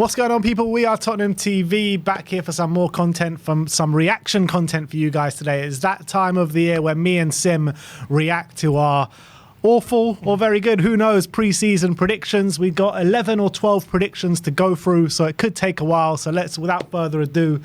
What's going on, people? We are Tottenham TV, back here for some more content, some reaction content for you guys today. It's that time of the year where me and Sim react to our awful or very good, who knows, pre-season predictions. We've got 11 or 12 predictions to go through, so it could take a while. So without further ado,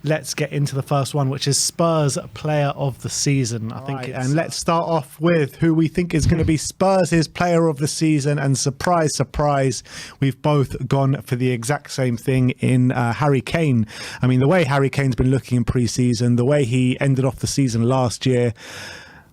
let's get into the first one, which is Spurs Player of the Season. I think, and let's start off with who we think is going to be Spurs' Player of the Season. And surprise, surprise, we've both gone for the exact same thing in Harry Kane. I mean, the way Harry Kane's been looking in pre-season, the way he ended off the season last year,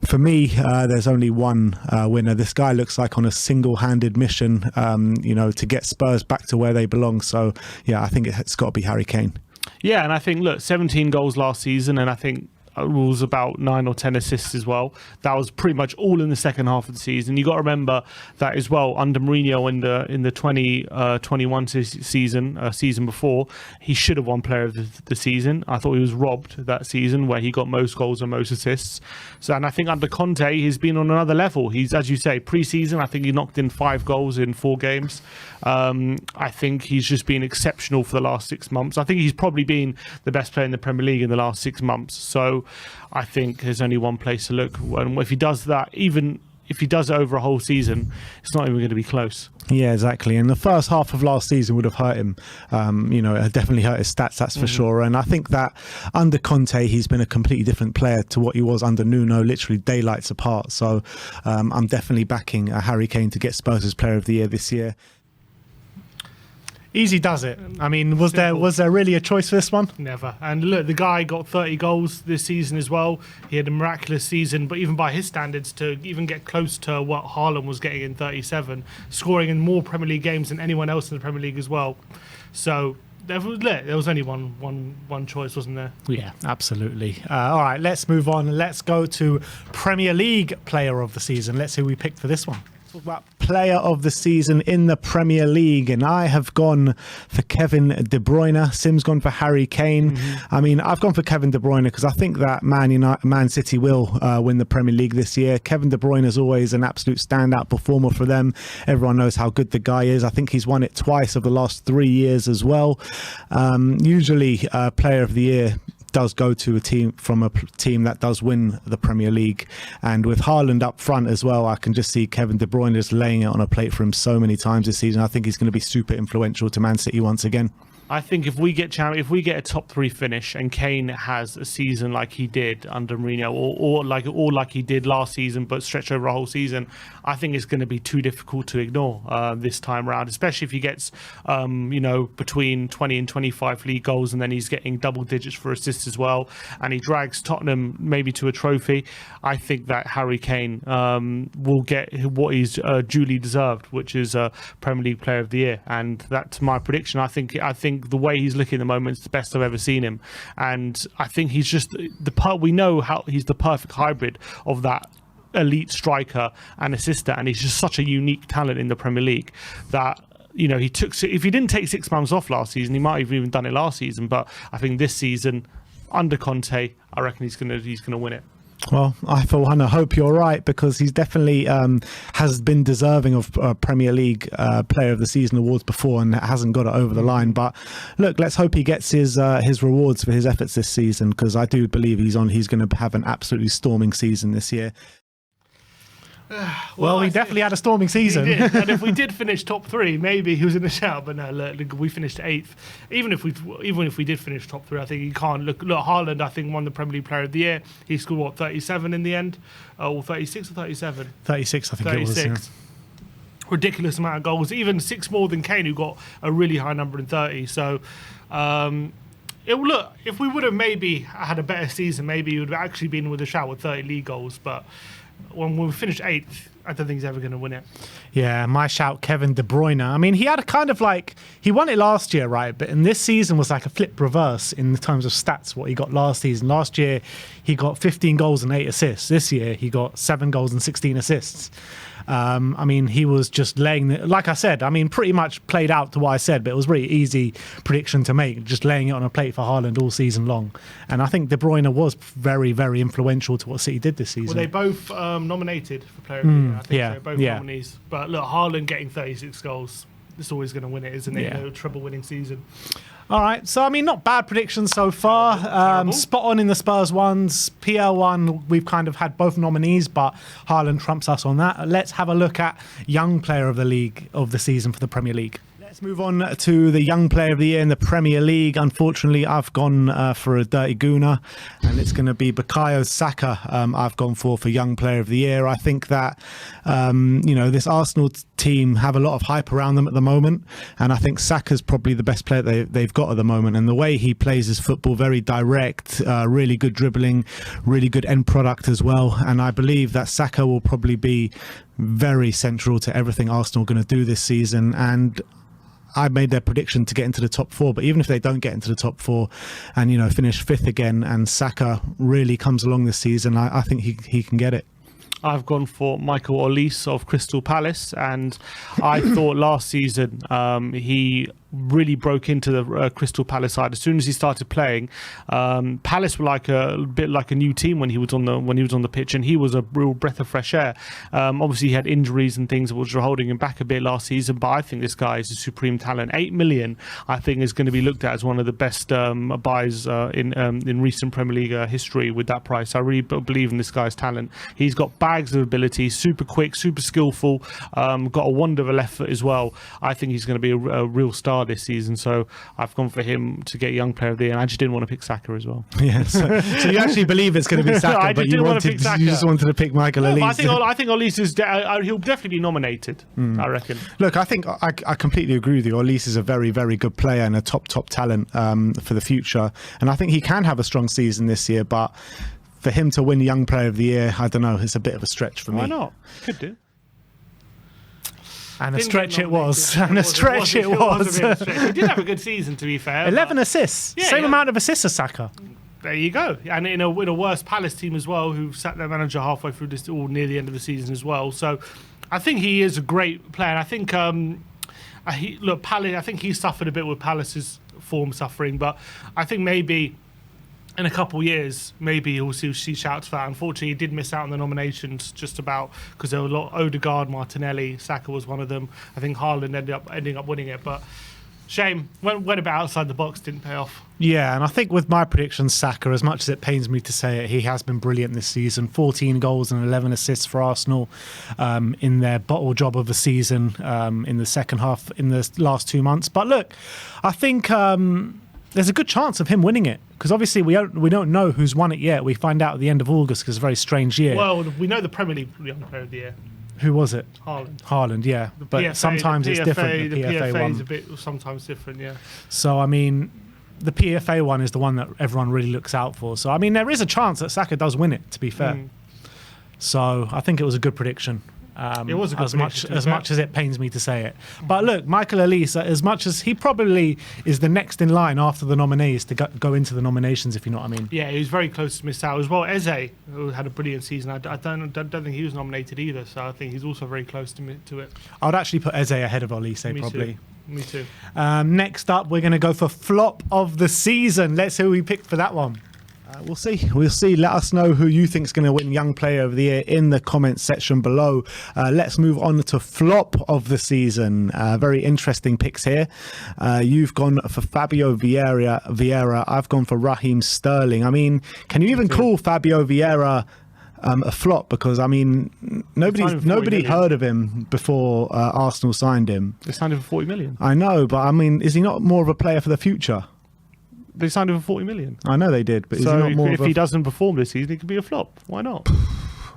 for me, there's only one winner. This guy looks like on a single-handed mission, to get Spurs back to where they belong. So, yeah, I think it's got to be Harry Kane. Yeah, and I think, look, 17 goals last season, and I think it was about 9 or 10 assists as well. That was pretty much all in the second half of the season. You got to remember that as well. Under Mourinho in the 2021 season before, he should have won Player of the Season. I thought he was robbed that season, where he got most goals and most assists. So, and I think under Conte, he's been on another level. He's, as you say, pre-season, I think he knocked in 5 goals in 4 games. I think he's just been exceptional for the last 6 months. I think he's probably been the best player in the Premier League in the last 6 months. So I think there's only one place to look. And if he does that, even if he does it over a whole season, it's not even going to be close. Yeah, exactly. And the first half of last season would have hurt him. It definitely hurt his stats, that's for sure. And I think that under Conte, he's been a completely different player to what he was under Nuno, literally daylights apart. So I'm definitely backing Harry Kane to get Spurs' Player of the Year this year. Easy does it. I mean, was there really a choice for this one? Never. And look, the guy got 30 goals this season as well. He had a miraculous season, but even by his standards, to even get close to what Haaland was getting in 37, scoring in more Premier League games than anyone else in the Premier League as well. So there was only one choice, wasn't there? Yeah, absolutely. All right, let's move on. Let's go to Premier League Player of the Season. Let's see who we picked for this one. About Player of the Season in the Premier League, and I have gone for Kevin De Bruyne. Sim's gone for Harry Kane. I mean, I've gone for Kevin De Bruyne because I think that Man City will win the Premier League this year. Kevin De Bruyne is always an absolute standout performer for them. Everyone knows how good the guy is. I think he's won it twice over the last 3 years as well. Usually Player of the Year does go to a team that does win the Premier League, and with Haaland up front as well, I can just see Kevin De Bruyne just laying it on a plate for him so many times this season. I think he's going to be super influential to Man City once again. I think if we get a top 3 finish and Kane has a season like he did under Mourinho, or like he did last season, but stretch over a whole season, I think it's going to be too difficult to ignore this time around. Especially if he gets, between 20 and 25 league goals, and then he's getting double digits for assists as well, and he drags Tottenham maybe to a trophy. I think that Harry Kane will get what he's duly deserved, which is Premier League Player of the Year, and that's my prediction. I think the way he's looking at the moment is the best I've ever seen him, and I think he's just we know how he's the perfect hybrid of that elite striker and assister, and he's just such a unique talent in the Premier League that if he didn't take 6 months off last season, he might have even done it last season. But I think this season under Conte, I reckon he's gonna win it. Well, I for one hope you're right, because he's definitely has been deserving of Premier League Player of the Season awards before and hasn't got it over the line. But look, let's hope he gets his rewards for his efforts this season, because I do believe he's going to have an absolutely storming season this year. Well, he definitely had a storming season. And if we did finish top 3, maybe he was in the shout. But no, look, we finished 8th. Even if we did finish top 3, I think you can't look. Haaland, I think, won the Premier League Player of the Year. He scored 37 in the end, or 36 or 37. 36, I think 36. It was. Yeah. Ridiculous amount of goals, even 6 more than Kane, who got a really high number in 30. So. If we would have maybe had a better season, maybe he would have actually been with a shout with 30 league goals. But when we finish 8th, I don't think he's ever going to win it. Yeah, my shout, Kevin De Bruyne. I mean, he had a kind of he won it last year, right? But in this season was like a flip reverse in terms of stats, what he got last season. Last year, he got 15 goals and 8 assists. This year, he got 7 goals and 16 assists. I mean, he was just like I said, I mean, pretty much played out to what I said, but it was really easy prediction to make, just laying it on a plate for Haaland all season long. And I think De Bruyne was very, very influential to what City did this season. Well, they both nominated for Player of the Year. I think they're both nominees. But look, Haaland getting 36 goals, it's always going to win it, isn't it? Yeah. Treble winning season. All right, so I mean, not bad predictions so far. Terrible. Spot on in the Spurs ones. PL1, we've kind of had both nominees, but Haaland trumps us on that. Let's have a look at Young Player of the League of the season for the Premier League. Let's move on to the Young Player of the Year in the Premier League. Unfortunately, I've gone for a dirty gooner, and it's going to be Bukayo Saka. I've gone for Young Player of the Year. I think that this Arsenal team have a lot of hype around them at the moment, and I think Saka's probably the best player they've got at the moment. And the way he plays his football, very direct, really good dribbling, really good end product as well. And I believe that Saka will probably be very central to everything Arsenal are going to do this season. And I made their prediction to get into the top 4, but even if they don't get into the top 4 and finish 5th again, and Saka really comes along this season, I think he can get it. I've gone for Michael Olise of Crystal Palace, and I thought last season he really broke into the Crystal Palace side as soon as he started playing. Palace were like a bit like a new team when he was on the pitch, and he was a real breath of fresh air. Obviously, he had injuries and things which were holding him back a bit last season, but I think this guy is a supreme talent. 8 million, I think, is going to be looked at as one of the best buys in recent Premier League history with that price. I really believe in this guy's talent. He's got bags of ability, super quick, super skillful, got a wonder of a left foot as well. I think he's going to be a real star this season, so I've gone for him to get Young Player of the Year, and I just didn't want to pick Saka as well. Yeah, so you actually believe it's going to be Saka, but you just wanted to pick Michael Olise. I think Olise is he'll definitely be nominated. I reckon. Look, I think I completely agree with you. Olise is a very, very good player and a top talent for the future, and I think he can have a strong season this year, but for him to win Young Player of the Year, I don't know, it's a bit of a stretch for me. Why not? Could do. And a stretch it was. And a stretch it was. He did have a good season, to be fair. 11 assists. Same amount of assists as Saka. There you go. And in a worse Palace team as well, who sat their manager halfway through this, or near the end of the season as well. So I think he is a great player. And I think, Palace, I think he suffered a bit with Palace's form suffering, but I think maybe in a couple of years, maybe you'll see shouts for that. Unfortunately, he did miss out on the nominations just about because there were a lot. Odegaard, Martinelli, Saka was one of them. I think Haaland ending up winning it, but shame. Went a bit outside the box, didn't pay off. Yeah, and I think with my predictions, Saka, as much as it pains me to say it, he has been brilliant this season. 14 goals and 11 assists for Arsenal in their bottle job of the season in the second half, in the last 2 months. But look, I think there's a good chance of him winning it, because obviously we don't know who's won it yet. We find out at the end of August, because it's a very strange year. Well, we know the Premier League Young Player of the Year. Who was it? Haaland, yeah. But PFA, sometimes it's different. The PFA one is a bit sometimes different, yeah. So, I mean, the PFA one is the one that everyone really looks out for. So, I mean, there is a chance that Saka does win it, to be fair. So, I think it was a good prediction. It was a good prediction, as much as it pains me to say it. But look, Michael Olise, as much as he probably is the next in line after the nominees to go into the nominations, if you know what I mean. Yeah, he was very close to miss out as well. Eze, who had a brilliant season, I don't think he was nominated either, so I think he's also very close to it. I would actually put Eze ahead of Olise, probably. Me too. Next up, we're going to go for flop of the season. Let's see who we picked for that one. We'll see. Let us know who you think is going to win Young Player of the Year in the comments section below. Let's move on to flop of the season. Very interesting picks here. You've gone for Fabio Vieira. I've gone for Raheem Sterling. I mean, can you even call Fabio Vieira a flop? Because I mean, nobody heard of him before Arsenal signed him. They signed him for 40 million. I know, but I mean, is he not more of a player for the future? They signed him for 40 million. I know they did, but is he not more if he doesn't perform this season, he could be a flop. Why not?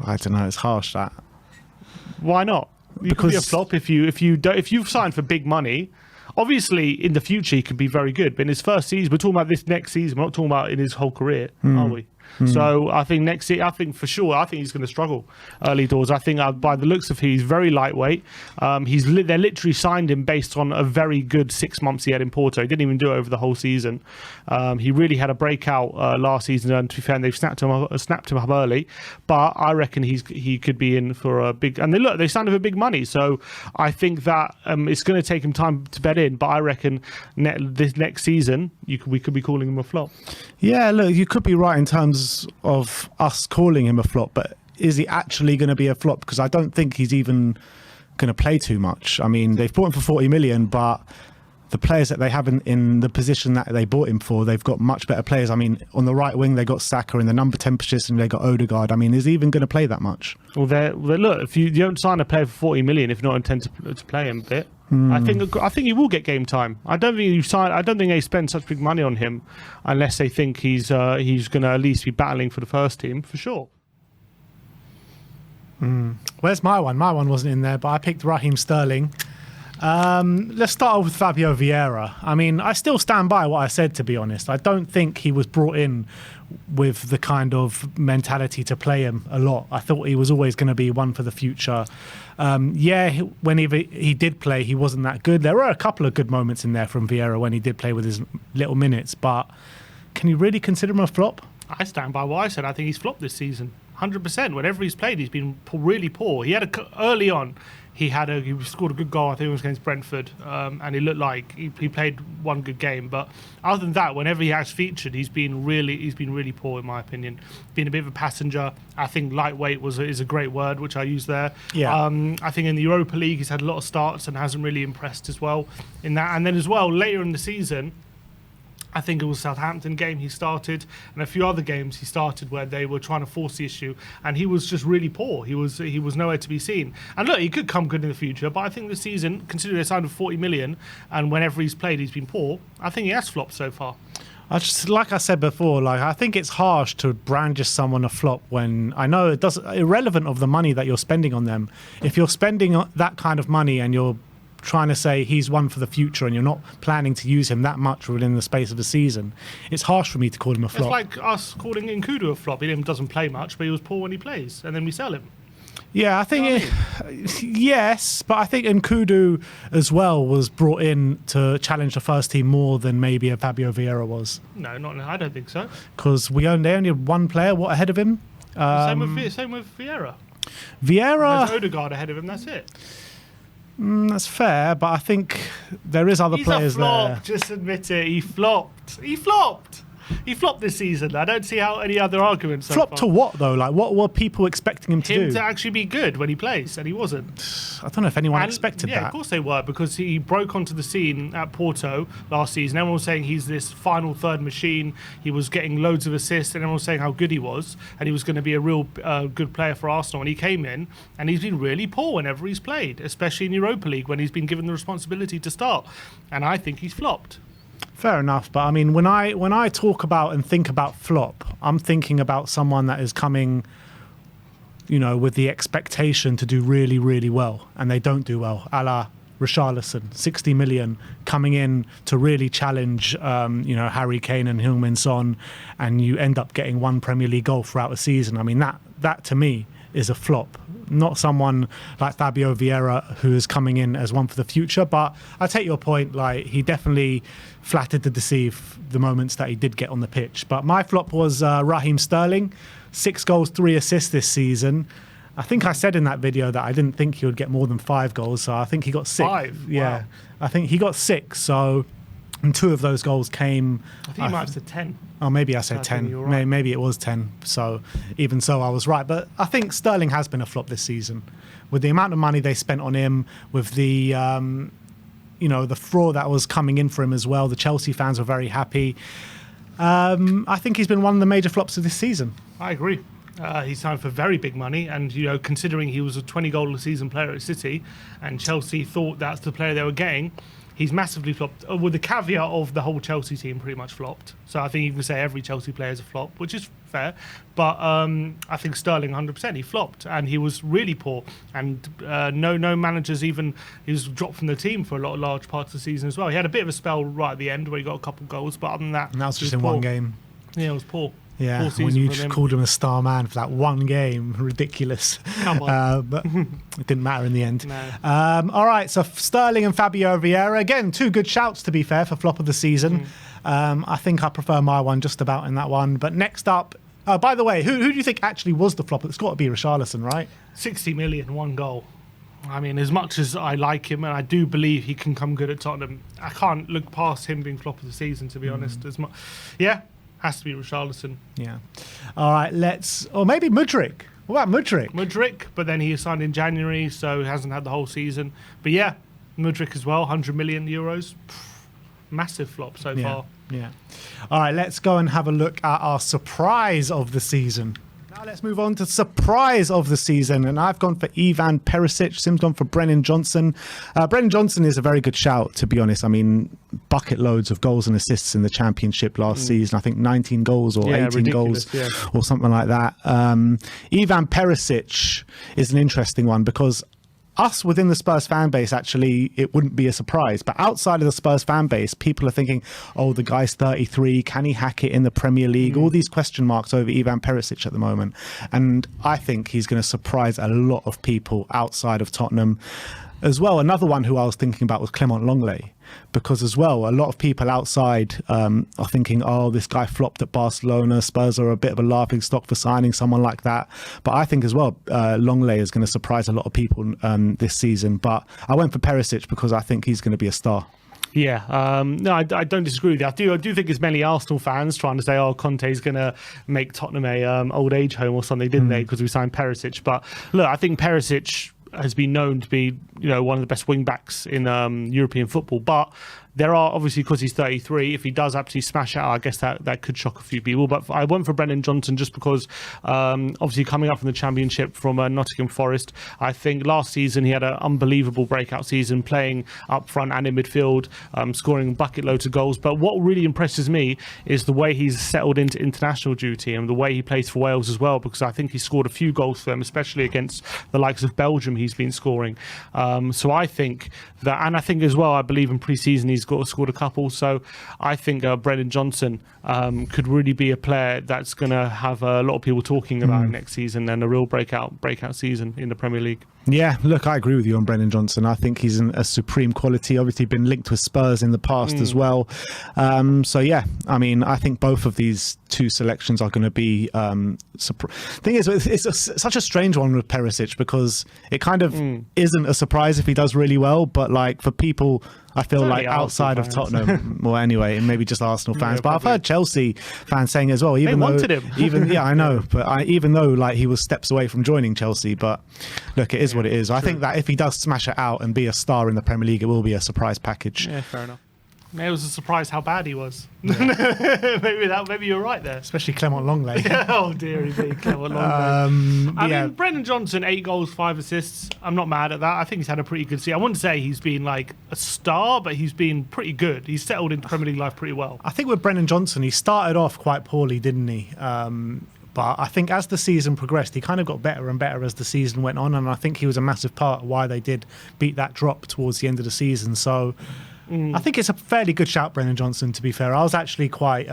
I don't know. It's harsh, that. Why not? You could be a flop if you've signed for big money. Obviously, in the future, he could be very good. But in his first season, we're talking about this next season. We're not talking about in his whole career, are we? So I think next year, I think he's going to struggle early doors. I think by the looks of it, he's very lightweight. They literally signed him based on a very good 6 months he had in Porto. He didn't even do it over the whole season. He really had a breakout last season, and to be fair, they've snapped him up early. But I reckon he could be in for a big. And they signed him for big money. So I think that it's going to take him time to bed in. But I reckon this next season we could be calling him a flop. Yeah, look, you could be right in terms of us calling him a flop, but is he actually going to be a flop? Because I don't think he's even going to play too much. I mean, they've bought him for 40 million, but the players that they have in the position that they bought him for, they've got much better players. I mean, on the right wing, they got Saka. In the number 10 position, they got Odegaard. I mean, is he even going to play that much? Well, look, if you don't sign a player for 40 million, if you not intend to play him a bit, I think he will get game time. I don't think they spend such big money on him unless they think he's going to at least be battling for the first team for sure. Where's my one? My one wasn't in there, but I picked Raheem Sterling. Let's start off with Fabio Vieira. I mean, I still stand by what I said, to be honest. I don't think he was brought in with the kind of mentality to play him a lot. I thought he was always going to be one for the future. When he did play, he wasn't that good. There were a couple of good moments in there from Vieira when he did play with his little minutes, but can you really consider him a flop? I stand by what I said. I think he's flopped this season. 100%. Whenever he's played, he's been really poor. He had early on. He scored a good goal. I think it was against Brentford, and he looked like he played one good game. But other than that, whenever he has featured, he's been really poor in my opinion. Been a bit of a passenger. I think lightweight is a great word which I use there. Yeah. I think in the Europa League he's had a lot of starts and hasn't really impressed as well in that. And then as well later in the season, I think it was Southampton game he started, and a few other games he started where they were trying to force the issue, and he was just really poor. He was nowhere to be seen. And look, he could come good in the future, but I think this season, considering they signed him 40 million, and whenever he's played, he's been poor. I think he has flopped so far. Like I said before, I think it's harsh to brandish someone a flop when I know it doesn't, irrelevant of the money that you're spending on them. If you're spending that kind of money and you're trying to say he's one for the future and you're not planning to use him that much within the space of a season, it's harsh for me to call him a flop. It's like us calling Nkudu a flop. He doesn't play much, but he was poor when he plays, and then we sell him. Yeah, I think yes, but I think Nkudu as well was brought in to challenge the first team more than maybe a Fabio Vieira was. No, I don't think so. Because they only had one player ahead of him. Same with Vieira. There's Odegaard ahead of him. That's it. That's fair, but I think there is other players there. He's a flop. there. Just admit it. He flopped. He flopped this season. I don't see how any other arguments. Flopped to what though? Like what were people expecting him to do? To actually be good when he plays, and he wasn't. I don't know if anyone expected that. Yeah, of course they were, because he broke onto the scene at Porto last season. Everyone was saying he's this final third machine. He was getting loads of assists, and everyone was saying how good he was, and he was going to be a real good player for Arsenal. And he came in, and he's been really poor whenever he's played, especially in Europa League when he's been given the responsibility to start. And I think he's flopped. Fair enough, but I mean, when I talk about and think about flop, I'm thinking about someone that is coming, with the expectation to do really, really well, and they don't do well, a la Richarlison, 60 million, coming in to really challenge, Harry Kane and Heung-min Son, and you end up getting one Premier League goal throughout the season. I mean, that to me is a flop. Not someone like Fabio Vieira who is coming in as one for the future, but I take your point. Like, he definitely flattered to deceive the moments that he did get on the pitch. But my flop was Raheem Sterling, 6 goals, 3 assists this season. I think I said in that video that I didn't think he would get more than 5 goals, so I think he got 6. 5? Yeah, wow. I think he got 6. So, and 2 of those goals came. I think you might have said 10. Oh, maybe I said 10. Right. Maybe it was 10. So even so, I was right. But I think Sterling has been a flop this season. With the amount of money they spent on him, with the, the fraud that was coming in for him as well. The Chelsea fans were very happy. I think he's been one of the major flops of this season. I agree. He signed for very big money, and considering he was a 20-goal-a-season player at City, and Chelsea thought that's the player they were getting, he's massively flopped, with the caveat of the whole Chelsea team pretty much flopped. So I think you can say every Chelsea player is a flop, which is fair. But I think Sterling 100%, he flopped, and he was really poor. And no managers even, he was dropped from the team for large parts of the season as well. He had a bit of a spell right at the end where he got a couple of goals, but other than that, and that was just in one game. Yeah, it was poor. Yeah, when you just called him a star man for that one game, ridiculous. Come on. But it didn't matter in the end. No. All right, so Sterling and Fabio Vieira, again, 2 good shouts, to be fair, for flop of the season. I think I prefer my one just about in that one. But next up, by the way, who do you think actually was the flop? It's got to be Richarlison, right? 60 million, 1 goal. I mean, as much as I like him, and I do believe he can come good at Tottenham, I can't look past him being flop of the season, to be honest. Yeah. Has to be Richarlison. Yeah. All right, or maybe Mudryk. What about Mudryk? Mudryk, but then he signed in January, so he hasn't had the whole season. But yeah, Mudryk as well, 100 million euros. Massive flop so far. Yeah. All right, let's go and have a look at our surprise of the season. Now let's move on to surprise of the season. And I've gone for Ivan Perisic. Sim's gone for Brennan Johnson. Brennan Johnson is a very good shout, to be honest. I mean, bucket loads of goals and assists in the Championship last season. I think 19 goals or 18 goals or something like that. Ivan Perisic is an interesting one because us within the Spurs fan base, actually, it wouldn't be a surprise. But outside of the Spurs fan base, people are thinking, oh, the guy's 33. Can he hack it in the Premier League? All these question marks over Ivan Perisic at the moment. And I think he's going to surprise a lot of people outside of Tottenham as well. Another one who I was thinking about was Clement Longley. Because as well, a lot of people outside are thinking, oh, this guy flopped at Barcelona. Spurs are a bit of a laughing stock for signing someone like that. But I think as well, Longley is going to surprise a lot of people this season. But I went for Perisic because I think he's going to be a star. Yeah, no, I don't disagree with you. I do think it's many Arsenal fans trying to say, oh, Conte's going to make Tottenham a old age home or something, didn't they? Because we signed Perisic. But look, I think Perisic has been known to be, one of the best wing backs in European football. But there are, obviously, because he's 33, if he does absolutely smash it out, I guess that could shock a few people. But I went for Brennan Johnson just because, obviously, coming up from the Championship from Nottingham Forest, I think last season he had an unbelievable breakout season, playing up front and in midfield, scoring bucket loads of goals. But what really impresses me is the way he's settled into international duty and the way he plays for Wales as well, because I think he scored a few goals for them, especially against the likes of Belgium he's been scoring. So I think that, and I think as well, I believe in pre-season he's scored a couple. So I think Brennan Johnson could really be a player that's going to have a lot of people talking about next season and a real breakout season in the Premier League. Yeah, look, I agree with you on Brennan Johnson. I think he's a supreme quality. Obviously been linked with Spurs in the past as well. So yeah, I mean, I think both of these two selections are going to be thing is, it's such a strange one with Perisic because it kind of isn't a surprise if he does really well, but like for people, I feel like outside of Tottenham, well, anyway, and maybe just Arsenal fans, but I've heard Chelsea fans saying as well, even though, wanted him. I know, but even though like he was steps away from joining Chelsea, but look, it is what it is. True. I think that if he does smash it out and be a star in the Premier League, it will be a surprise package. Yeah, fair enough. It was a surprise how bad he was. Yeah. maybe you're right there. Especially Clement Longley. Oh dearie me, Clement Longley. I mean, Brennan Johnson, 8 goals, 5 assists. I'm not mad at that. I think he's had a pretty good season. I wouldn't say he's been like a star, but he's been pretty good. He's settled into Premier League life pretty well. I think with Brennan Johnson, he started off quite poorly, didn't he? But I think as the season progressed, he kind of got better and better as the season went on. And I think he was a massive part of why they did beat that drop towards the end of the season. So I think it's a fairly good shout, Brennan Johnson, to be fair. I was actually quite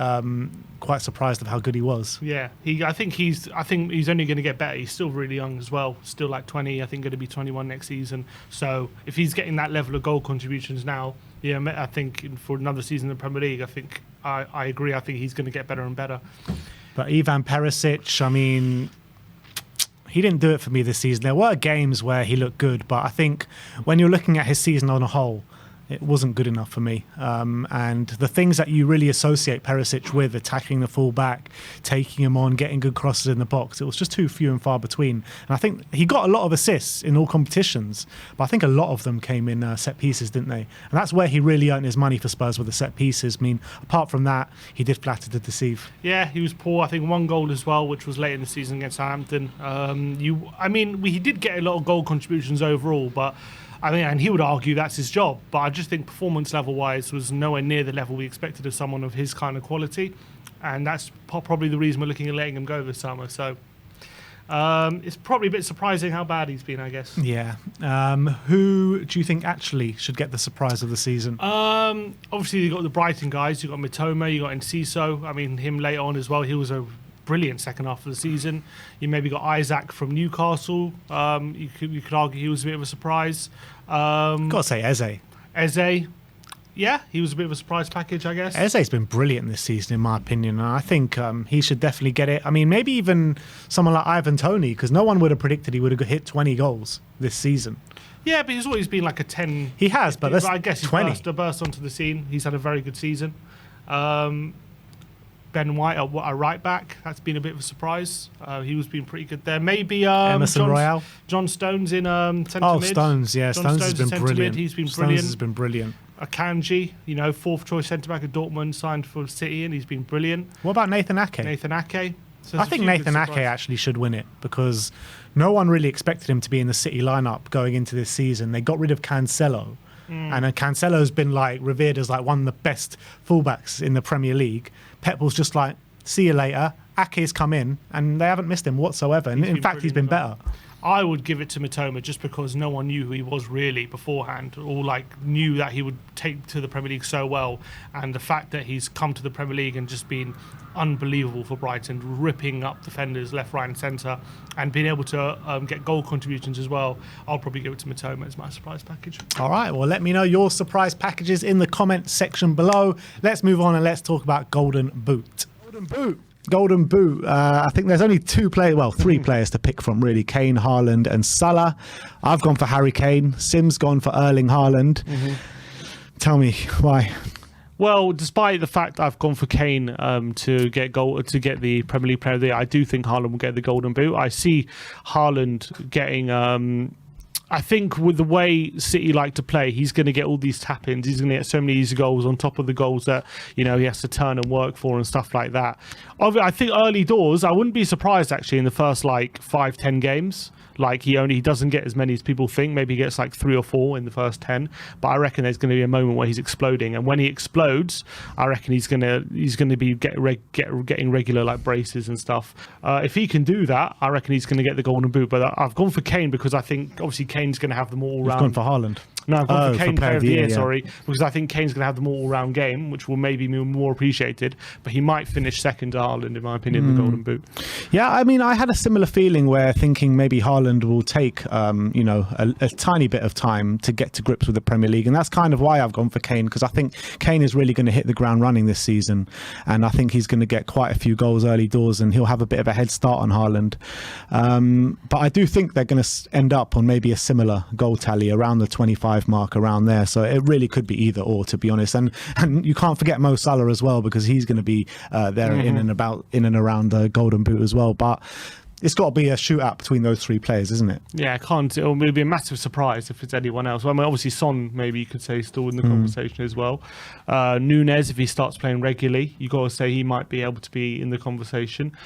surprised of how good he was. Yeah, I think he's only going to get better. He's still really young as well, still like 20. I think going to be 21 next season. So if he's getting that level of goal contributions now, yeah, I think for another season in the Premier League, I agree. I think he's going to get better and better. But Ivan Perisic, I mean, he didn't do it for me this season. There were games where he looked good, but I think when you're looking at his season on a whole, it wasn't good enough for me. And the things that you really associate Perisic with, attacking the full-back, taking him on, getting good crosses in the box, it was just too few and far between. And I think he got a lot of assists in all competitions, but I think a lot of them came in set pieces, didn't they? And that's where he really earned his money for Spurs, with the set pieces. I mean, apart from that, he did flatter to deceive. Yeah, he was poor. I think 1 goal as well, which was late in the season against Southampton. He did get a lot of goal contributions overall, but and he would argue that's his job, but I just think performance level-wise was nowhere near the level we expected of someone of his kind of quality, and that's probably the reason we're looking at letting him go this summer. So it's probably a bit surprising how bad he's been, I guess. Yeah. Who do you think actually should get the surprise of the season? Obviously, you've got the Brighton guys. You've got Mitoma, you've got Enciso. I mean, him late on as well. He was a brilliant second half of the season. You maybe got Isaac from Newcastle. You could argue he was a bit of a surprise. Got to say Eze, yeah, he was a bit of a surprise package, I guess. Eze's been brilliant this season, in my opinion, and I think he should definitely get it. I mean, maybe even someone like Ivan Toney, because no one would have predicted he would have hit 20 goals this season. Yeah, but he's always been like a 10. He has, but that's I guess he's 20. burst onto the scene. He's had a very good season. Ben White at right back. That's been a bit of a surprise. He was being pretty good there. Maybe Emerson Royale. John Stones in centre mid. Stones, yeah. Stones has been brilliant. He's been Stones brilliant. has been brilliant. Akanji, fourth choice centre back at Dortmund, signed for City, and he's been brilliant. What about Nathan Ake? So I think Nathan Ake actually should win it because no one really expected him to be in the City lineup going into this season. They got rid of Cancelo. And Cancelo's been revered as one of the best fullbacks in the Premier League. Pep was just like, see you later. Ake's come in and they haven't missed him whatsoever. And in fact, he's been better. I would give it to Mitoma just because no one knew who he was really beforehand, or knew that he would take to the Premier League so well. And the fact that he's come to the Premier League and just been unbelievable for Brighton, ripping up defenders left, right, and centre, and being able to get goal contributions as well. I'll probably give it to Mitoma as my surprise package. All right, well, let me know your surprise packages in the comment section below. Let's move on and let's talk about Golden Boot. Golden Boot. I think there's only three players to pick from, really. Kane, Haaland, and Salah. I've gone for Harry Kane. Sim's gone for Erling Haaland. Tell me why. Well, despite the fact I've gone for Kane to get the Premier League Player of the Year, I do think Haaland will get the Golden Boot. I see Haaland getting. I think with the way City like to play, he's going to get all these tap-ins. He's going to get so many easy goals on top of the goals that he has to turn and work for and stuff like that. I think early doors, I wouldn't be surprised actually in the first 5-10 games. He doesn't get as many as people think. Maybe he gets 3 or 4 in the first 10. But I reckon there's going to be a moment where he's exploding, and when he explodes, I reckon he's going to be getting regular braces and stuff. If he can do that, I reckon he's going to get the Golden Boot. But I've gone for Kane because I think obviously Kane's going to have the more all-round. You've gone for Haaland. No, I've gone for Kane Player of the Year, sorry, because I think Kane's going to have the more all-round game, which will maybe be more appreciated. But he might finish second to Haaland, in my opinion, the Golden Boot. Yeah, I mean, I had a similar feeling where thinking maybe Haaland will take, a tiny bit of time to get to grips with the Premier League. And that's kind of why I've gone for Kane, because I think Kane is really going to hit the ground running this season. And I think he's going to get quite a few goals early doors and he'll have a bit of a head start on Haaland. But I do think they're going to end up on maybe a similar goal tally around the 25 mark, around there. So it really could be either or, to be honest. And you can't forget Mo Salah as well, because he's going to be there in and around the Golden Boot as well. But it's got to be a shootout between those three players, isn't it? Yeah, I can't. It'll be a massive surprise if it's anyone else. Well, I mean, obviously Son, maybe you could say, is still in the conversation as well. Nunez, if he starts playing regularly, you got to say he might be able to be in the conversation.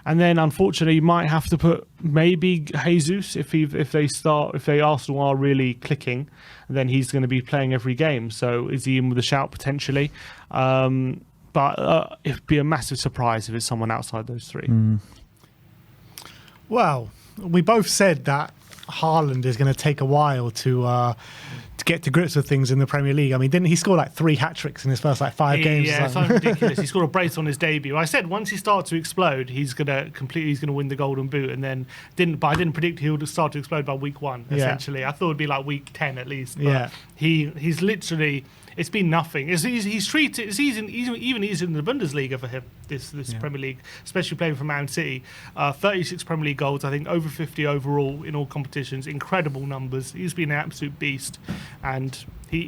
And then, unfortunately, you might have to put maybe Jesus if Arsenal are really clicking, then he's going to be playing every game. So is he in with a shout potentially? But it'd be a massive surprise if it's someone outside those three. Well, we both said that Haaland is going to take a while to get to grips with things in the Premier League. I mean, didn't he score 3 hat-tricks in his first 5 games? Yeah, it's ridiculous. He scored a brace on his debut. I said once he starts to explode, he's going to win the Golden Boot, and then I didn't predict he would start to explode by week 1. Essentially, I thought it'd be week 10 at least. But he's literally. It's been nothing. He's treated. It's easy in the Bundesliga for him. This Premier League, especially playing for Man City. 36 Premier League goals. I think over 50 overall in all competitions. Incredible numbers. He's been an absolute beast, and he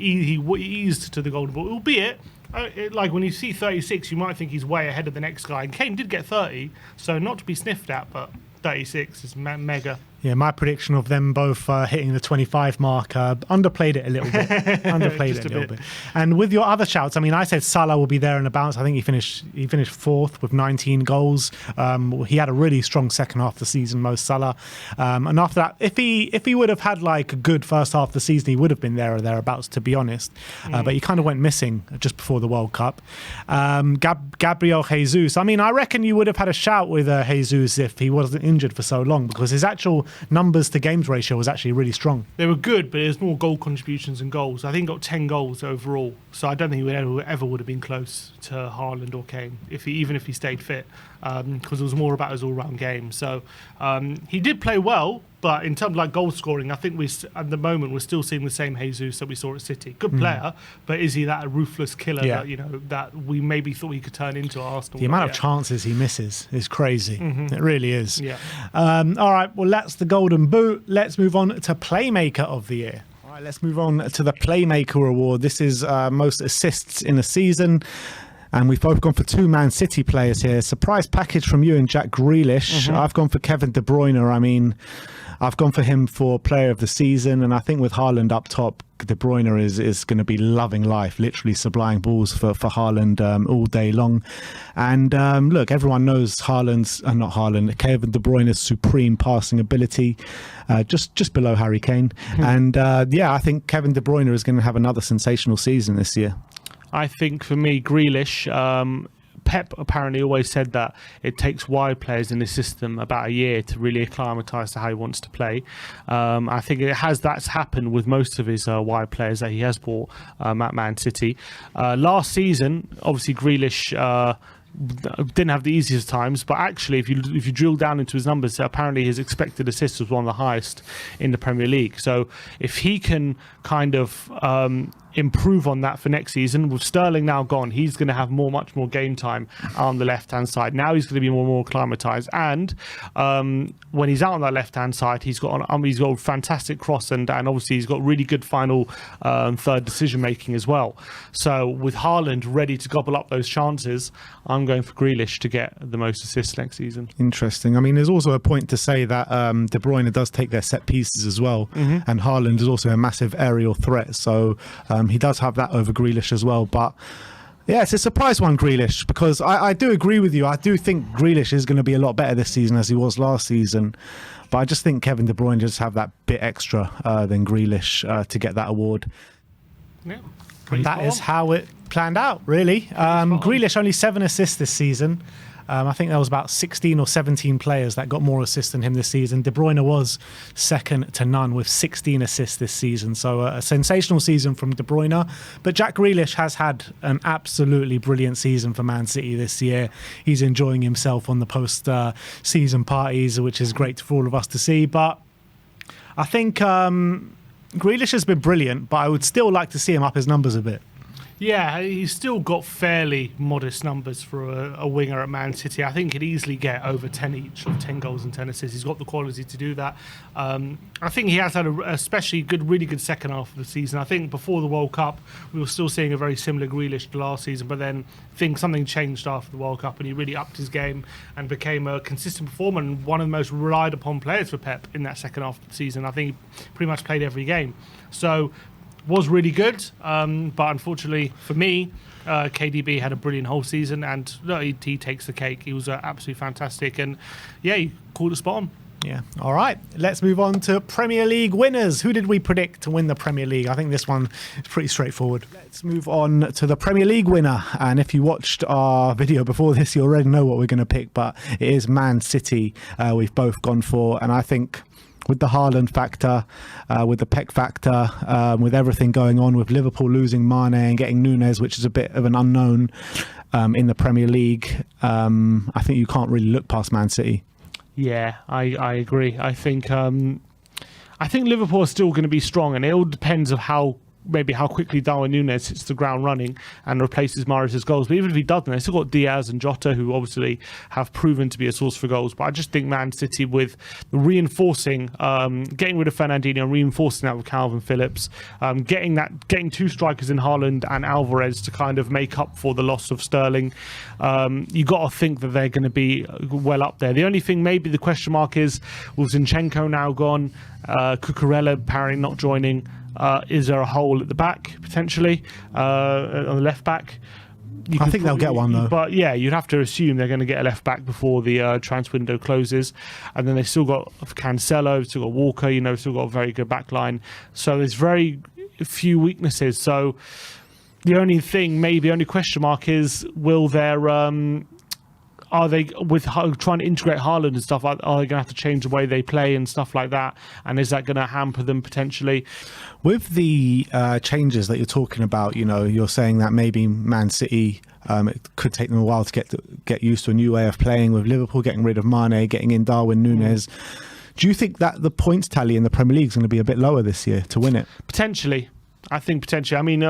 eased to the Golden Ball. Albeit, when you see 36, you might think he's way ahead of the next guy. And Kane did get 30, so not to be sniffed at, but 36 is mega. Yeah, my prediction of them both hitting the 25 mark underplayed it a little bit. And with your other shouts, I mean, I said Salah will be there in a bounce. I think he finished 4th with 19 goals. He had a really strong second half of the season, Mo Salah. And after that, if he would have had a good first half of the season, he would have been there or thereabouts, to be honest. But he kind of went missing just before the World Cup. Gabriel Jesus. I mean, I reckon you would have had a shout with Jesus if he wasn't injured for so long, because his actual numbers to games ratio was actually really strong. They were good, but there's more goal contributions than goals. I think he got 10 goals overall, so I don't think he ever would have been close to Haaland or Kane even if he stayed fit, because it was more about his all-round game. So he did play well, but in terms of goal scoring, I think at the moment we're still seeing the same Jesus that we saw at City. Good player, but is he that ruthless killer that we maybe thought he could turn into at Arsenal? The amount of chances he misses is crazy. It really is. Yeah. All right, well, that's the Golden Boot. Let's move on to Playmaker of the Year. All right, let's move on to the Playmaker Award. This is most assists in a season. And we've both gone for two Man City players here. Surprise package from you and Jack Grealish. I've gone for Kevin De Bruyne. I mean, I've gone for him for player of the season. And I think with Haaland up top, De Bruyne is going to be loving life, literally supplying balls for Haaland all day long. And look, everyone knows Kevin De Bruyne's supreme passing ability, just below Harry Kane. And I think Kevin De Bruyne is going to have another sensational season this year. I think for me, Grealish, Pep apparently always said that it takes wide players in the system about a year to really acclimatise to how he wants to play. I think that's happened with most of his wide players that he has bought at Man City. Last season, obviously Grealish didn't have the easiest times, but actually if you drill down into his numbers, apparently his expected assists was one of the highest in the Premier League. So if he can kind of improve on that for next season, with Sterling now gone, he's going to have much more game time on the left hand side. Now he's going to be more acclimatized, and when he's out on that left hand side, he's got a fantastic cross, and obviously he's got really good final third decision making as well. So with Haaland ready to gobble up those chances, I'm going for Grealish to get the most assists next season. Interesting. I mean, there's also a point to say that De Bruyne does take their set pieces as well, and Haaland is also a massive aerial threat, so he does have that over Grealish as well. But yeah, it's a surprise one, Grealish, because I do agree with you. I do think Grealish is going to be a lot better this season as he was last season, but I just think Kevin De Bruyne just have that bit extra than Grealish to get that award. Yeah, and that is how it planned out, really. Grealish only 7 assists this season. I think there was about 16 or 17 players that got more assists than him this season. De Bruyne was second to none with 16 assists this season. So a sensational season from De Bruyne. But Jack Grealish has had an absolutely brilliant season for Man City this year. He's enjoying himself on the post-season parties, which is great for all of us to see. But I think Grealish has been brilliant, but I would still like to see him up his numbers a bit. Yeah, he's still got fairly modest numbers for a winger at Man City. I think he'd easily get over 10 each, of 10 goals and 10 assists. He's got the quality to do that. I think he has had a especially really good second half of the season. I think before the World Cup, we were still seeing a very similar Grealish to last season, but then something changed after the World Cup and he really upped his game and became a consistent performer and one of the most relied upon players for Pep in that second half of the season. I think he pretty much played every game. So was really good, but unfortunately for me, KDB had a brilliant whole season, and he takes the cake. He was absolutely fantastic, and yeah, he called it spot on. Yeah. All right. Let's move on to Premier League winners. Who did we predict to win the Premier League? I think this one is pretty straightforward. Let's move on to the Premier League winner. And if you watched our video before this, you already know what we're going to pick, but it is Man City. We've both gone for, and I think with the Haaland factor, with the Peck factor, with everything going on, with Liverpool losing Mane and getting Nunes, which is a bit of an unknown in the Premier League, I think you can't really look past Man City. Yeah, I agree. I think Liverpool are still going to be strong, and it all depends on how quickly Darwin Núñez hits the ground running and replaces Mahrez's goals. But even if he doesn't, they've still got Diaz and Jota, who obviously have proven to be a source for goals. But I just think Man City, with reinforcing, getting rid of Fernandinho and reinforcing that with Calvin Phillips, getting two strikers in Haaland and Alvarez to kind of make up for the loss of Sterling, you got to think that they're going to be well up there. The only thing, maybe the question mark is, with Zinchenko now gone, Cucurella apparently not joining, is there a hole at the back potentially on the left back? I think they'll get one though. But yeah, you'd have to assume they're going to get a left back before the transfer window closes, and then they've still got Cancelo, they've still got Walker, they've still got a very good back line. So there's very few weaknesses. So the only question mark is, will there are they, with trying to integrate Haaland and stuff, are they going to have to change the way they play and stuff like that? And is that going to hamper them potentially? With the changes that you're talking about, you're saying that maybe Man City, it could take them a while to get used to a new way of playing, with Liverpool getting rid of Mane, getting in Darwin Núñez. Do you think that the points tally in the Premier League is going to be a bit lower this year to win it? Potentially. I think potentially. I mean,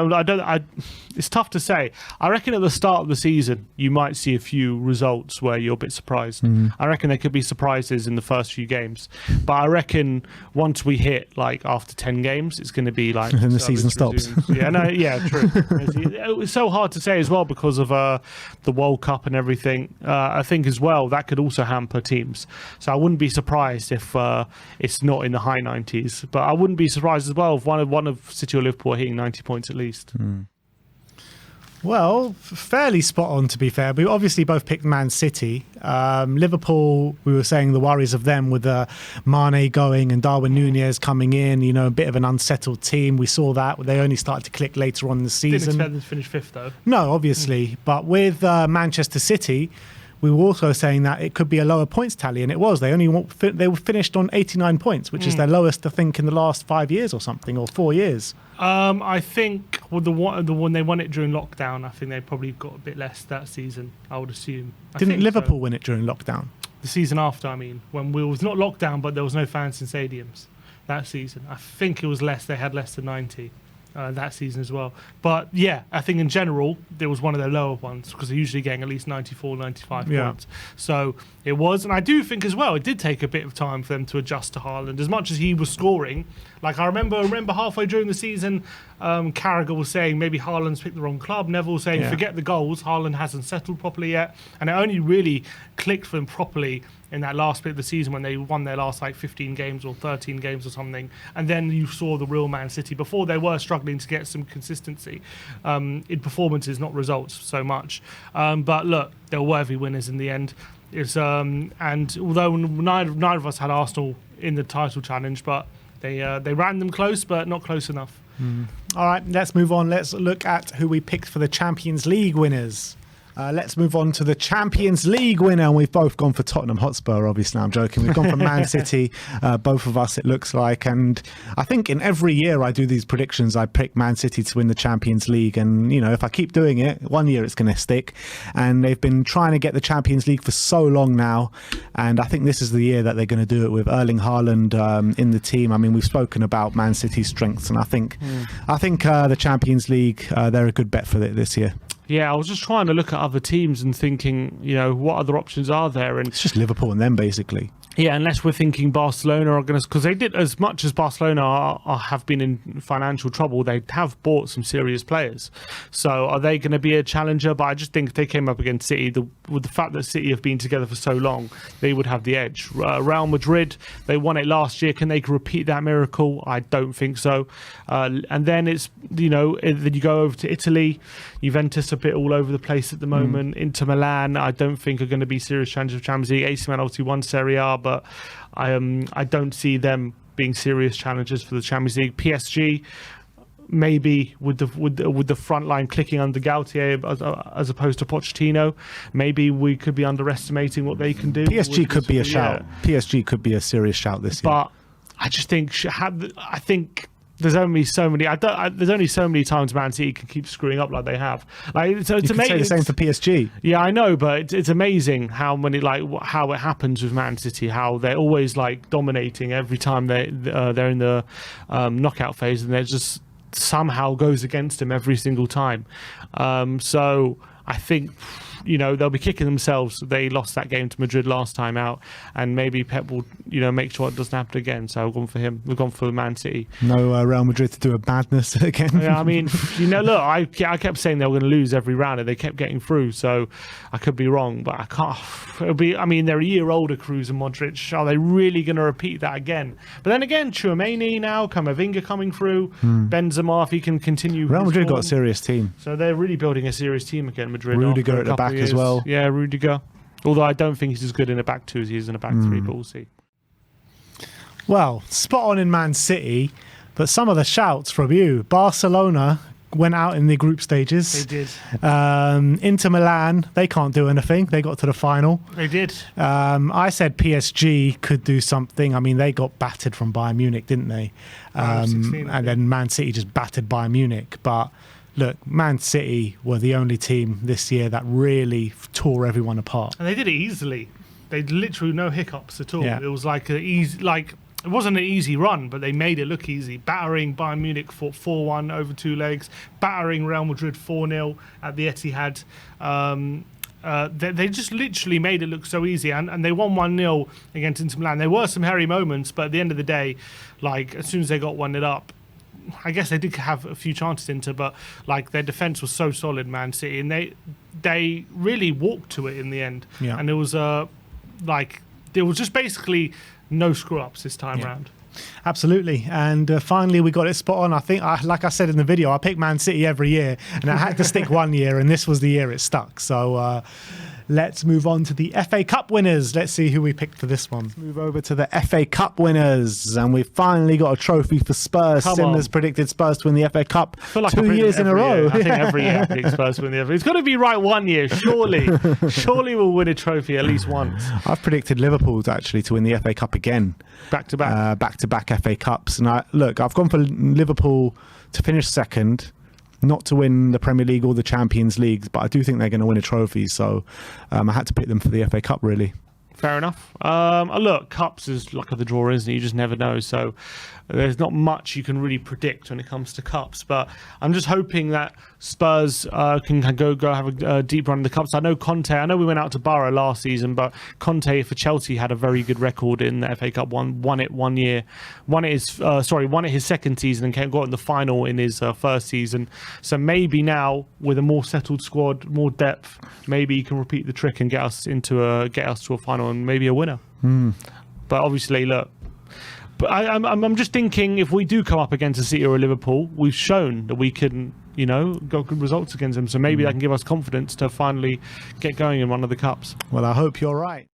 it's tough to say. I reckon at the start of the season, you might see a few results where you're a bit surprised. I reckon there could be surprises in the first few games. But I reckon once we hit, like, after 10 games, it's going to be like... And the season stops. Yeah, true. It's so hard to say as well because of the World Cup and everything. I think as well, that could also hamper teams. So I wouldn't be surprised if it's not in the high 90s. But I wouldn't be surprised as well if one of City or Liverpool are hitting 90 points at least. Well, fairly spot on, to be fair. We obviously both picked Man City. Liverpool, we were saying the worries of them with Mane going and Darwin Núñez coming in, a bit of an unsettled team. We saw that. They only started to click later on in the season. Didn't expect them to finish fifth, though. No, obviously. But with Manchester City, we were also saying that it could be a lower points tally, and it was. They were finished on 89 points, which is their lowest, I think, in the last 5 years or something, or 4 years. I think with the one they won it during lockdown, I think they probably got a bit less that season, I would assume. Didn't Liverpool win it during lockdown? The season after, I mean, when we was not lockdown, but there was no fans in stadiums that season. I think it was less. They had less than 90. That season as well. But yeah, I think in general, there was one of their lower ones because they're usually getting at least 94, 95 points. So it was. And I do think as well, it did take a bit of time for them to adjust to Haaland. As much as he was scoring, like I remember halfway during the season, Carragher was saying maybe Haaland's picked the wrong club. Neville was saying, forget the goals, Haaland hasn't settled properly yet. And it only really clicked for them properly in that last bit of the season when they won their last 15 games or 13 games or something. And then you saw the real Man City. Before they were struggling to get some consistency in performances, not results so much. But look, they were worthy winners in the end. And although neither of us had Arsenal in the title challenge, but they ran them close, but not close enough. All right, let's move on. Let's look at who we picked for the Champions League winners. Let's move on to the Champions League winner, and we've both gone for Tottenham Hotspur. Obviously, I'm joking. We've gone for Man City, both of us, it looks like. And I think in every year I do these predictions, I pick Man City to win the Champions League. And, if I keep doing it, one year it's going to stick. And they've been trying to get the Champions League for so long now. And I think this is the year that they're going to do it with Erling Haaland in the team. I mean, we've spoken about Man City's strengths, and I think the Champions League, they're a good bet for it this year. Yeah, I was just trying to look at other teams and thinking, what other options are there? And it's just Liverpool and them, basically. Yeah, unless we're thinking Barcelona are going to... Because they did, as much as Barcelona have been in financial trouble, they have bought some serious players. So are they going to be a challenger? But I just think if they came up against City, with the fact that City have been together for so long, they would have the edge. Real Madrid, they won it last year. Can they repeat that miracle? I don't think so. And then it's, then you go over to Italy. Juventus a bit all over the place at the moment. Inter Milan, I don't think are going to be serious challengers of Champions League. AC Milan obviously won Serie A, but I don't see them being serious challengers for the Champions League. PSG, maybe with the front line clicking under Gautier as opposed to Pochettino, maybe we could be underestimating what they can do. PSG could be a shout. PSG could be a serious shout this year. But I just think there's only so many. There's only so many times Man City can keep screwing up like they have. It's you amazing. Could say the same for PSG. Yeah, I know, but it's amazing how it happens with Man City. How they're always dominating every time they're in the knockout phase, and they're just somehow goes against them every single time. So I think they'll be kicking themselves. They lost that game to Madrid last time out, and maybe Pep will make sure it doesn't happen again. So I've gone for him. We've gone for Man City. No Real Madrid to do a badness again. Yeah, I mean, look, I kept saying they were going to lose every round, and they kept getting through. So I could be wrong, but I can't. They're a year older, Kroos and Modric. Are they really going to repeat that again? But then again, Tchouaméni now, Camavinga coming through, Benzema if he can continue. Real Madrid got a serious team, so they're really building a serious team again. Madrid, Rudiger at the back as well. Yeah, Rudiger. Although I don't think he's as good in a back two as he is in a back three, but we'll see. Well, spot on in Man City, but some of the shouts from you. Barcelona went out in the group stages. They did. Inter Milan, they can't do anything. They got to the final. They did. I said PSG could do something. I mean, they got battered from Bayern Munich, didn't they? 16, and then Man City just battered Bayern Munich. But look, Man City were the only team this year that really tore everyone apart. And they did it easily. They literally no hiccups at all. Yeah. It was like a easy, it wasn't an easy run, but they made it look easy. Battering Bayern Munich for 4-1 over 2 legs, battering Real Madrid 4-0 at the Etihad. They just literally made it look so easy, and they won 1-0 against Inter Milan. There were some hairy moments, but at the end of the day, like as soon as they got 1-0 up, I guess they did have a few chances into, but like their defense was so solid, Man City, and they really walked to it in the end. Yeah. And it was like there was just basically no screw ups this time round. Absolutely. And finally, we got it spot on. I think, like I said in the video, I pick Man City every year, and I had to stick one year, and this was the year it stuck. So let's move on to the FA Cup winners. Let's see who we picked for this one. Let's move over to the FA Cup winners, and we've finally got a trophy for Spurs. Sim has predicted Spurs to win the FA Cup like 2 years in a row. I think every year I predict Spurs to win the FA. It's got to be right one year, surely. Surely we'll win a trophy at least once. I've predicted Liverpool actually to win the FA Cup again. Back-to-back. Back-to-back FA Cups. And I've gone for Liverpool to finish second, not to win the Premier League or the Champions League, but I do think they're going to win a trophy. So I had to pick them for the FA Cup, really. Fair enough. Look, Cups is luck of the draw, isn't it? You just never know. So there's not much you can really predict when it comes to Cups. But I'm just hoping that Spurs can go have a deep run in the Cups. I know we went out to Borough last season, but Conte for Chelsea had a very good record in the FA Cup. Won it 1 year. Won it his second season and got in the final in his first season. So maybe now with a more settled squad, more depth, maybe he can repeat the trick and get us to a final and maybe a winner. But obviously, look. But I'm just thinking, if we do come up against a City or a Liverpool, we've shown that we can, got good results against them. So maybe that can give us confidence to finally get going in one of the cups. Well, I hope you're right.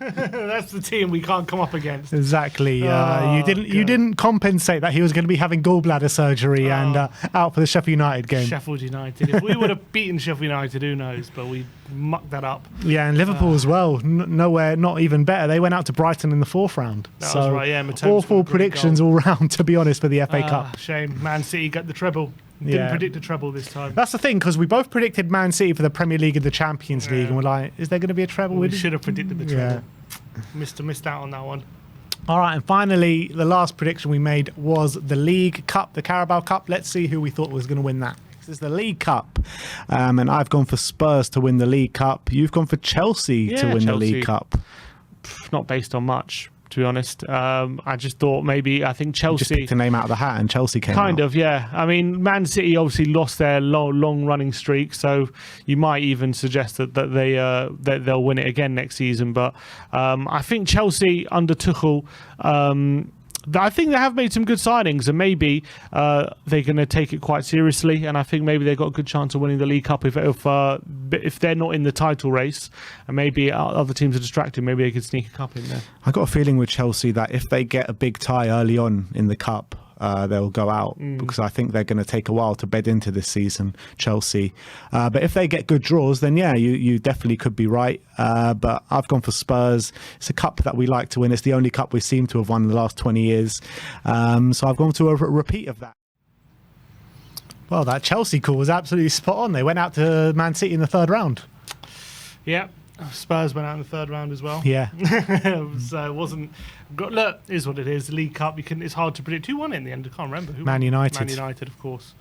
That's the team we can't come up against. Exactly. You didn't compensate that he was going to be having gallbladder surgery and out for the Sheffield United game. Sheffield United. If we would have beaten Sheffield United, who knows? But we mucked that up. Yeah, and Liverpool as well. Nowhere, not even better. They went out to Brighton in the 4th round. That was right. Yeah, awful predictions all round, to be honest, for the FA Cup. Shame. Man City got the treble. Didn't predict a treble this time. That's the thing, because we both predicted Man City for the Premier League and the Champions League, and we're like, is there going to be a treble? We should have predicted the treble. Missed out on that one. All right, and finally, the last prediction we made was the League Cup, the Carabao Cup. Let's see who we thought was going to win that. This is the League Cup, and I've gone for Spurs to win the League Cup. You've gone for Chelsea to win the League Cup. Not based on much, to be honest. I just thought I think Chelsea... You just picked a name out of the hat and Chelsea came Kind out. of, yeah. I mean, Man City obviously lost their long running streak, so you might even suggest that they'll win it again next season. But I think Chelsea under Tuchel... I think they have made some good signings, and maybe they're going to take it quite seriously. And I think maybe they've got a good chance of winning the League Cup if they're not in the title race, and maybe other teams are distracted. Maybe they could sneak a cup in there. I got a feeling with Chelsea that if they get a big tie early on in the cup, they'll go out because I think they're going to take a while to bed into this season, Chelsea. But if they get good draws, then yeah, you definitely could be right. But I've gone for Spurs. It's a cup that we like to win. It's the only cup we seem to have won in the last 20 years. So I've gone to a repeat of that. Well, that Chelsea call was absolutely spot on. They went out to Man City in the 3rd round. Yeah. Spurs went out in the 3rd round as well. Yeah. So it wasn't... Look, it is what it is. The League Cup, it's hard to predict. Who won it in the end? I can't remember. Who Man won? United. Man United, of course.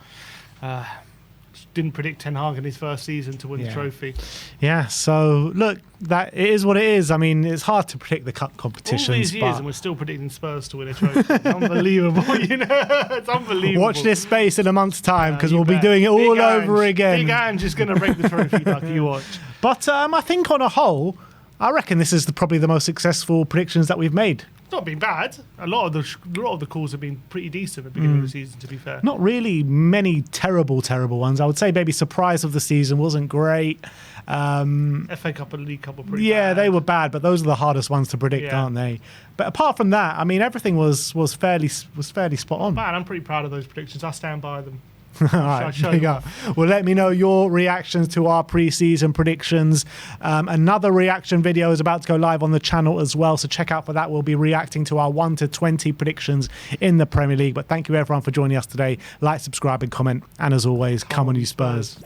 Didn't predict Ten Hag in his first season to win the trophy. Yeah, so look, that it is what it is. I mean, it's hard to predict the cup competitions. All these years, and we're still predicting Spurs to win a trophy. Unbelievable, It's unbelievable. Watch this space in a month's time, because we'll be doing it all over again. Big Ange is going to break the trophy, like you watch. But I think on a whole, I reckon this is probably the most successful predictions that we've made. It's not been bad. A lot of the calls have been pretty decent at the beginning of the season, to be fair. Not really many terrible ones. I would say maybe surprise of the season wasn't great. FA Cup and League Cup were pretty bad. Yeah, they were bad, but those are the hardest ones to predict, aren't they? But apart from that, I mean, everything was fairly spot on. Man, I'm pretty proud of those predictions. I stand by them. All right, there you go. Well, let me know your reactions to our pre-season predictions. Another reaction video is about to go live on the channel as well, so check out for that. We'll be reacting to our 1 to 20 predictions in the Premier League. But thank you everyone for joining us today. Like, subscribe and comment, and as always, come on you Spurs.